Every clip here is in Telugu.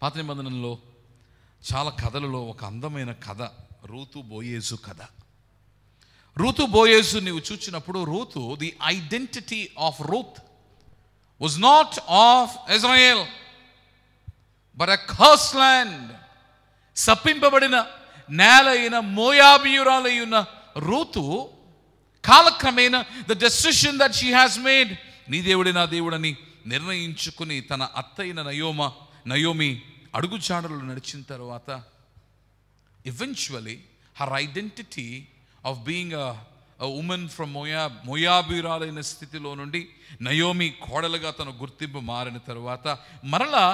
పాత నిబంధనలో చాలా కథలలో ఒక అందమైన కథ రూతు బోయేజు కథ. రూతు బోయేజు నీవు చూచినప్పుడు రూతు, the identity of Ruth was not of Israel but a cursed land. శపింపబడిన నేల అయిన మోయాబీయురాలైన రూతు కాలక్రమేణా the decision that she has made, నీ దేవుడే నా దేవుడని నిర్ణయించుకుని తన అత్తైన నయోమి అడుగుజాడలు నడిచిన తర్వాత eventually her identity of being a woman from మోయాబీయురాలైన స్థితిలో నుండి నయోమి కోడలుగా తన గుర్తింపు మారిన తర్వాత మరలా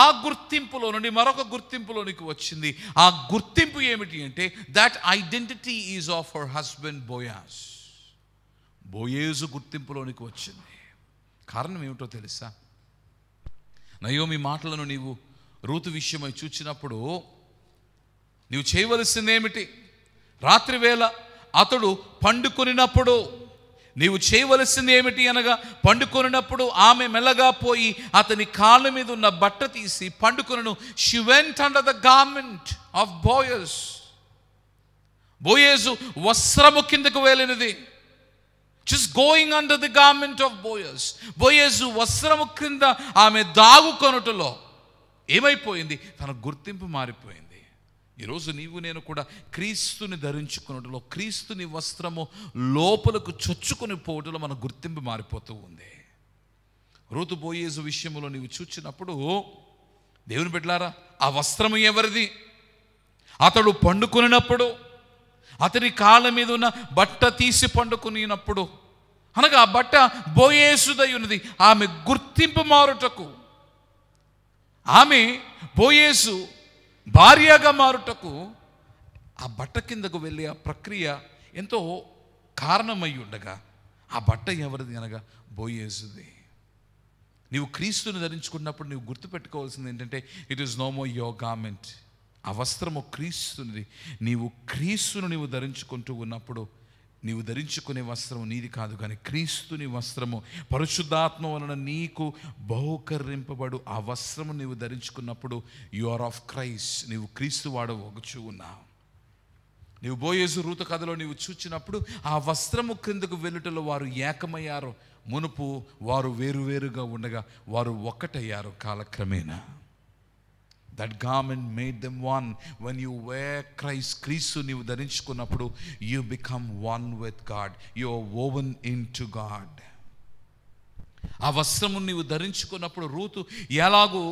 ఆ గుర్తింపులో నుండి మరొక గుర్తింపులోనికి వచ్చింది. ఆ గుర్తింపు ఏమిటి అంటే that identity is of her husband Boaz. బోయేజు గుర్తింపులోనికి వచ్చింది. కారణం ఏమిటో తెలుసా? నయోమి మాటలను నీవు రూతు విషయమై చూచినప్పుడు నీవు చేయవలసింది ఏమిటి? రాత్రి వేళ అతడు పండుకొనినప్పుడు నీవు చేయవలసింది ఏమిటి అనగా, పండుకొనినప్పుడు ఆమె మెల్లగా పోయి అతని కాళ్ళ మీద ఉన్న బట్ట తీసి పండుకొనను. She went under the garment of Boaz. బోయేజు వస్త్రము కిందకు వెళ్ళినది. just going under the garment of Boaz. బోయేజు వస్త్రము క్రింద ఆమె దాగుకొనుటలో ఏమైపోయింది? తన గుర్తింపు మారిపోయింది. ఈరోజు నీవు నేను కూడా క్రీస్తుని ధరించుకున్నట్లో, క్రీస్తుని వస్త్రము లోపలకు చొచ్చుకొని పోవటంలో మన గుర్తింపు మారిపోతూ ఉంది. రూతు బోయేజు విషయంలో నీవు చూచినప్పుడు దేవుని బిడ్డలారా, ఆ వస్త్రము ఎవరిది? అతడు పండుకొనినప్పుడు అతని కాళ్ళ మీద ఉన్న బట్ట తీసి పండుకొనినప్పుడు, అనగా ఆ బట్ట బోయేజుదై ఉన్నది. ఆమె గుర్తింపు మారుటకు, ఆమె బోయేజు భార్యగా మారుటకు ఆ బట్ట కిందకు వెళ్ళే ఆ ప్రక్రియ ఎంతో కారణమై ఉండగా, ఆ బట్ట ఎవరిది అనగా బోయేజుది. నీవు క్రీస్తుని ధరించుకున్నప్పుడు నీవు గుర్తుపెట్టుకోవాల్సింది ఏంటంటే it is no more your garment. ఆ వస్త్రము క్రీస్తునిది. నీవు క్రీస్తును నీవు ధరించుకుంటూ ఉన్నప్పుడు నీవు ధరించుకునే వస్త్రము నీది కాదు, కానీ క్రీస్తుని వస్త్రము పరిశుద్ధాత్మ వలన నీకు బహుకరింపబడు ఆ వస్త్రము నీవు ధరించుకున్నప్పుడు యు ఆర్ ఆఫ్ క్రైస్ట్. నీవు క్రీస్తు వాడవగుచూ ఉన్నావు. నీవు బోయేజు రూతు కథలో నీవు చూచినప్పుడు ఆ వస్త్రము క్రిందకు వెళ్ళుటలో వారు ఏకమయ్యారు. మునుపు వారు వేరువేరుగా ఉండగా వారు ఒక్కటయ్యారు కాలక్రమేణా. That garment made them one. When you wear Christ, క్రీస్తు నీవు ధరించుకున్నప్పుడు you become one with God. You are woven into God. ఆ వస్త్రము నీవు ధరించుకున్నప్పుడు రూతు ఎలాగూ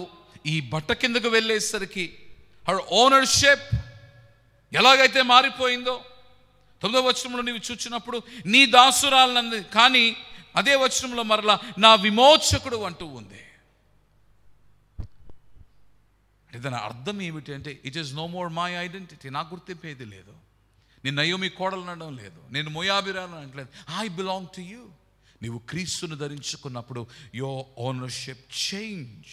ఈ బట్ట కిందకు వెళ్ళేసరికి her ownership ఎలాగైతే మారిపోయిందో, 9వ వచనంలో నీవు చూచినప్పుడు నీ దాసురాలన్నది, కానీ అదే వచనంలో మరలా నా విమోచకుడు అంటూ ఉంది. దాని అర్థం ఏమిటి అంటే it is no more my identity. నా గుర్తింపు ఏది లేదు. నేను నయోమి కోడలు అనడం లేదు, నేను మోయాబీరాలు అనట్లేదు. I belong to you. నీవు క్రీస్తును ధరించుకున్నప్పుడు యువర్ ఓనర్షిప్ చేంజ్.